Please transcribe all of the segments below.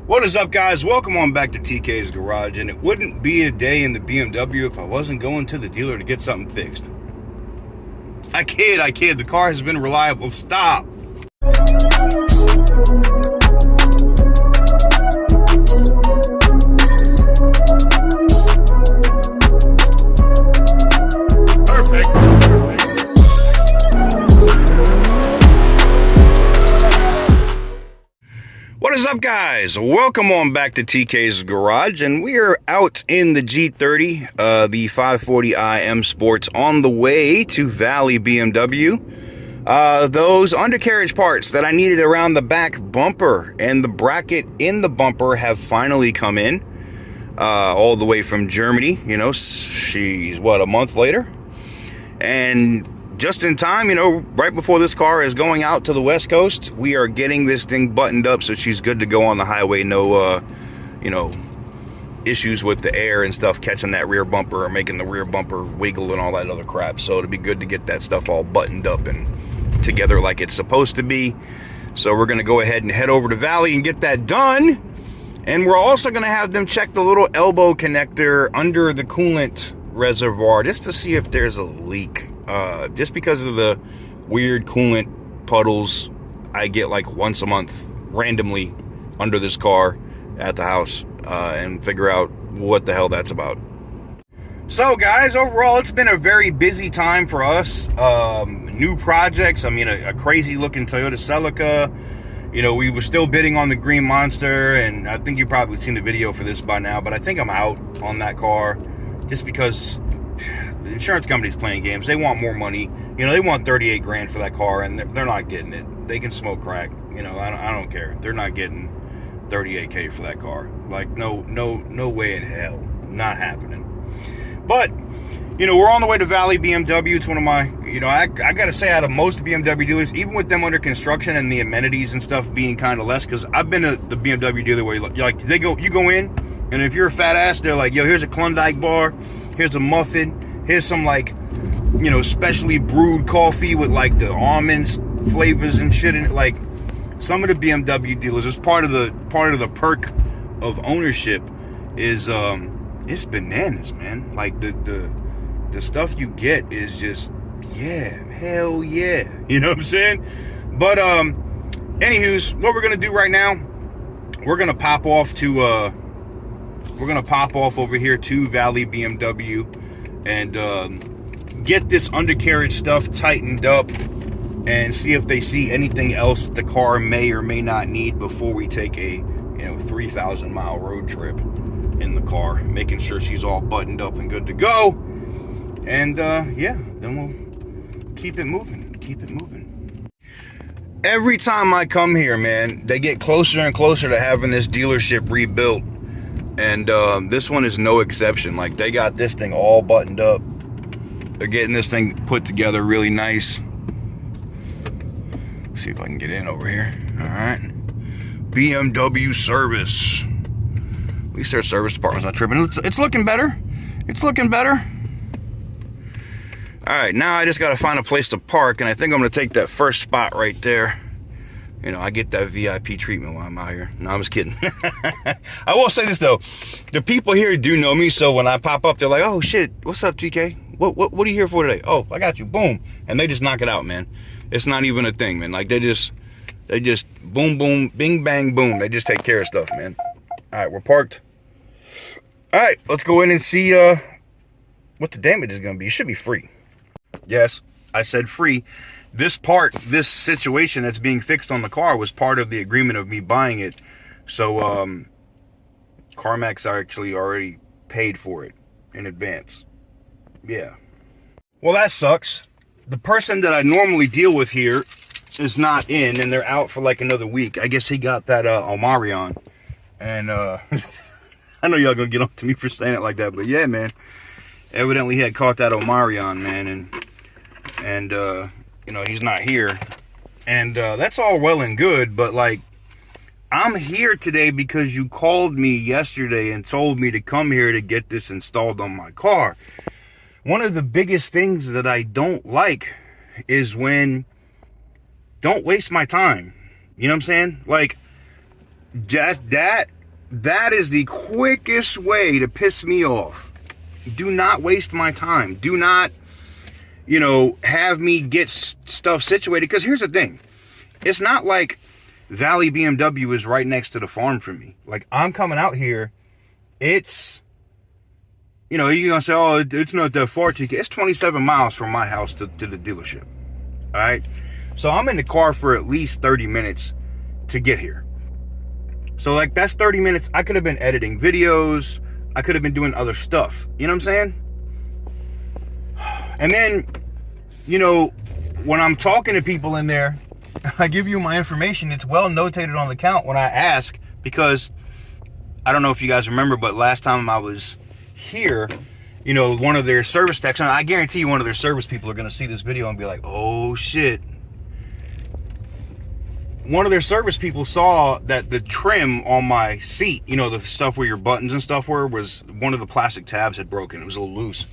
What is up, guys? Welcome on back to TK's Garage. And it wouldn't be a day in the BMW if I wasn't going to the dealer to get something fixed. I kid. The car has been reliable. Stop. What is up, guys? Welcome on back to TK's Garage, and we are out in the G30, the 540i M Sports, on the way to Valley BMW. Those undercarriage parts that I needed around the back bumper and the bracket in the bumper have finally come in, all the way from Germany. You know, she's, what, a month later? And just in time, you know, right before this car is going out to the West Coast, we are getting this thing buttoned up so she's good to go on the highway. No, you know, issues with the air and stuff catching that rear bumper or making the rear bumper wiggle and all that other crap. So it'll be good to get that stuff all buttoned up and together like it's supposed to be. So we're going to go ahead and head over to Valley and get that done. And we're also going to have them check the little elbow connector under the coolant reservoir just to see if there's a leak. Just because of the weird coolant puddles I get like once a month randomly under this car at the house, and figure out what the hell that's about. So guys, overall it's been a very busy time for us. New projects. I mean, a crazy looking Toyota Celica. You know, we were still bidding on the Green Monster, and I think you've probably seen the video for this by now, but I think I'm out on that car just because the insurance company's playing games. They want more money. You know, they want 38 grand for that car, and they're not getting it. They can smoke crack. You know, I don't care. They're not getting 38K for that car. Like, no way in hell. Not happening. But, you know, we're on the way to Valley BMW. It's one of my, you know, I gotta say, out of most BMW dealers, even with them under construction and the amenities and stuff being kind of less, because I've been to the BMW dealer where you go in, and if you're a fat ass, they're like, yo, here's a Klondike bar, here's a muffin, here's some, like, you know, specially brewed coffee with like the almonds flavors and shit in it. Like, some of the BMW dealers, as part of the perk of ownership is it's bananas, man. Like, the stuff you get is just, yeah, hell yeah. You know what I'm saying? But anywho's, what we're gonna do right now, we're gonna pop off over here to Valley BMW and get this undercarriage stuff tightened up and see if they see anything else the car may or may not need before we take a, you know, 3,000 mile road trip in the car, making sure she's all buttoned up and good to go. And yeah, then we'll keep it moving. Every time I come here, man, they get closer and closer to having this dealership rebuilt. And this one is no exception. Like, they got this thing all buttoned up. They're getting this thing put together really nice. Let's see if I can get in over here. All right. BMW service. At least their service department's not tripping. It's looking better. It's looking better. All right, now I just got to find a place to park, and I think I'm going to take that first spot right there. You know, I get that VIP treatment while I'm out here. No, I'm just kidding. I will say this, though. The people here do know me, so when I pop up, they're like, oh, shit, what's up, TK? What are you here for today? Oh, I got you. Boom. And they just knock it out, man. It's not even a thing, man. Like, they just boom, boom, bing, bang, boom. They just take care of stuff, man. All right, we're parked. All right, let's go in and see what the damage is going to be. It should be free. Yes, I said free. This situation that's being fixed on the car was part of the agreement of me buying it. So, CarMax actually already paid for it in advance. Yeah. Well, that sucks. The person that I normally deal with here is not in, and they're out for like another week. I guess he got that Omarion. And I know y'all gonna get on to me for saying it like that, but yeah, man. Evidently he had caught that Omarion, man, and you know, he's not here. And that's all well and good, but like, I'm here today because you called me yesterday and told me to come here to get this installed on my car. One of the biggest things that I don't like is when, don't waste my time. You know what I'm saying? Like, That is the quickest way to piss me off. Do not waste my time. Do not, have me get stuff situated. Because here's the thing. It's not like Valley BMW is right next to the farm for me. Like, I'm coming out here. It's, you're going to say, oh, it's not that far. It's 27 miles from my house to the dealership. All right? So I'm in the car for at least 30 minutes to get here. So, like, that's 30 minutes. I could have been editing videos. I could have been doing other stuff. You know what I'm saying? And then, when I'm talking to people in there, I give you my information. It's well notated on the account when I ask, because I don't know if you guys remember, but last time I was here, one of their service techs, and I guarantee you one of their service people are going to see this video and be like, oh, shit. One of their service people saw that the trim on my seat, the stuff where your buttons and stuff were, was one of the plastic tabs had broken. It was a little loose.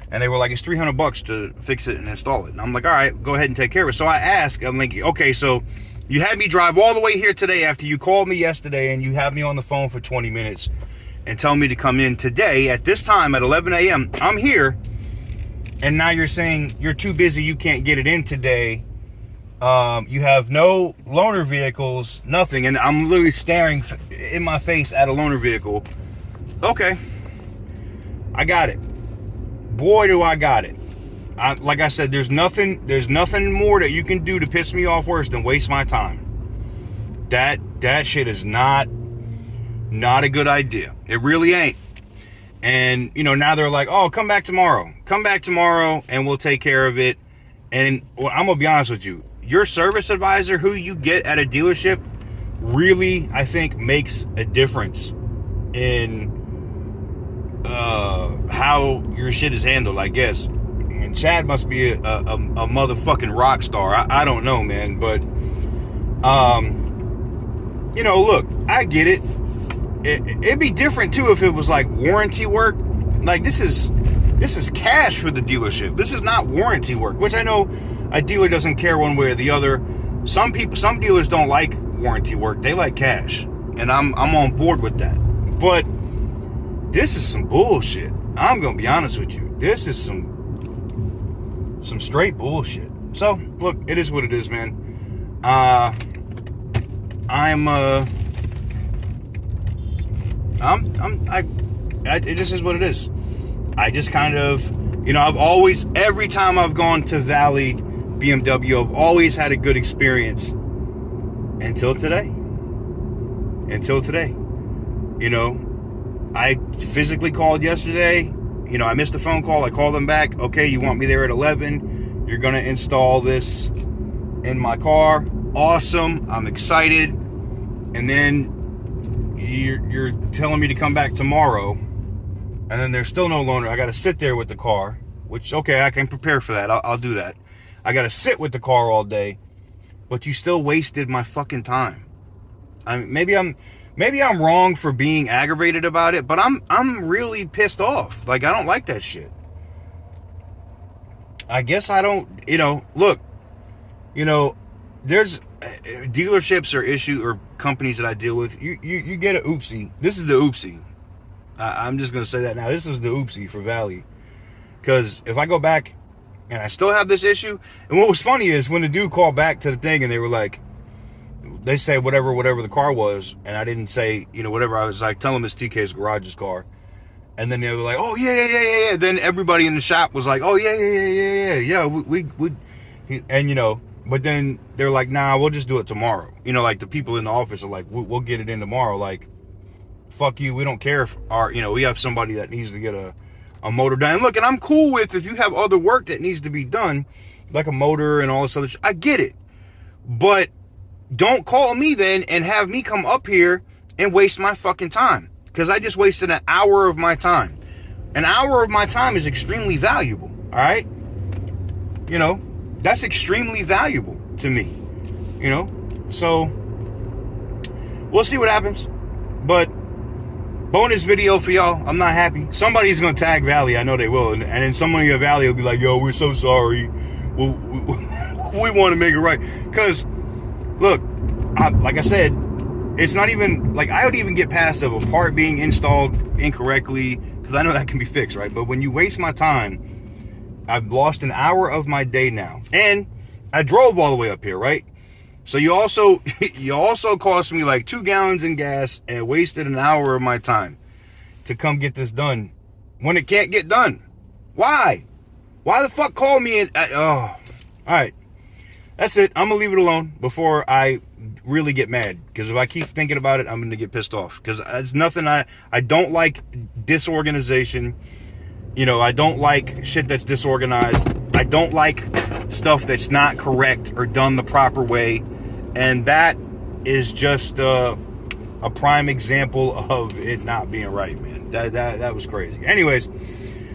And they were like, it's $300 to fix it and install it. And I'm like, all right, go ahead and take care of it. So I asked, I'm like, okay, so you had me drive all the way here today after you called me yesterday, and you have me on the phone for 20 minutes and tell me to come in today at this time at 11 a.m. I'm here. And now you're saying you're too busy, you can't get it in today. You have no loaner vehicles, nothing. And I'm literally staring in my face at a loaner vehicle. Okay. I got it. Boy, do I got it. Like I said, there's nothing more that you can do to piss me off worse than waste my time. That shit is not a good idea. It really ain't. And, now they're like, oh, come back tomorrow. Come back tomorrow and we'll take care of it. And I'm going to be honest with you. Your service advisor who you get at a dealership really, I think, makes a difference in how your shit is handled, I guess. And Chad must be a motherfucking rock star. I don't know, man. But, look, I get it. It'd be different, too, if it was like warranty work. Like, this is cash for the dealership. This is not warranty work, which I know a dealer doesn't care one way or the other. Some dealers don't like warranty work. They like cash. And I'm on board with that. But this is some bullshit. I'm going to be honest with you. This is some straight bullshit. So, look, it is what it is, man. It just is what it is. I just kind of, I've always, every time I've gone to Valley BMW, I've always had a good experience until today. I physically called yesterday. I missed a phone call. I called them back. Okay, you want me there at 11. You're going to install this in my car. Awesome. I'm excited. And then you're telling me to come back tomorrow. And then there's still no loaner. I got to sit there with the car, which, okay, I can prepare for that. I'll do that. I got to sit with the car all day, but you still wasted my fucking time. Maybe I'm wrong for being aggravated about it, but I'm really pissed off. Like, I don't like that shit. I guess I don't, look, there's dealerships or companies that I deal with. You get an oopsie. This is the oopsie. I'm just going to say that now. This is the oopsie for Valley. Because if I go back and I still have this issue, and what was funny is when the dude called back to the thing and they were like, they said whatever the car was, and I didn't say, whatever. I was like, tell him it's TK's garage's car. And then they were like, oh, yeah. Then everybody in the shop was like, oh, yeah. We and, but then they're like, nah, we'll just do it tomorrow. Like the people in the office are like, we'll get it in tomorrow. Like, fuck you. We don't care if we have somebody that needs to get a motor done. And look, and I'm cool with if you have other work that needs to be done, like a motor and all this other shit. I get it. But don't call me then and have me come up here and waste my fucking time. Because I just wasted an hour of my time. An hour of my time is extremely valuable. All right? That's extremely valuable to me. So we'll see what happens. But bonus video for y'all. I'm not happy. Somebody's going to tag Valley. I know they will. And then someone in Valley will be like, yo, we're so sorry. We want to make it right. Because, look, like I said, it's not even like I would even get past of a part being installed incorrectly, because I know that can be fixed, right? But when you waste my time, I've lost an hour of my day now, and I drove all the way up here, right? So you also cost me like 2 gallons in gas and wasted an hour of my time to come get this done when it can't get done. Why the fuck call me and all right, that's it. I'm gonna leave it alone before I really get mad, because if I keep thinking about it, I'm gonna get pissed off, because it's nothing. I don't like disorganization. You know, I don't like shit that's disorganized. I don't like stuff that's not correct or done the proper way. And that is just a prime example of it not being right, man. That was crazy. Anyways,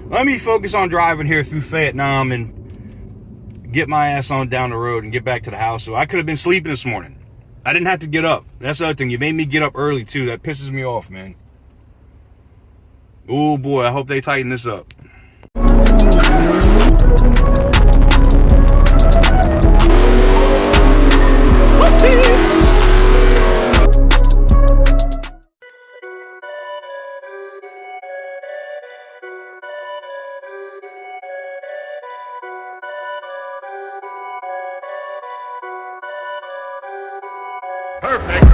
let me focus on driving here through Vietnam and get my ass on down the road and get back to the house. So I could have been sleeping this morning. I didn't have to get up. That's the other thing. You made me get up early, too. That pisses me off, man. Oh, boy. I hope they tighten this up. Perfect.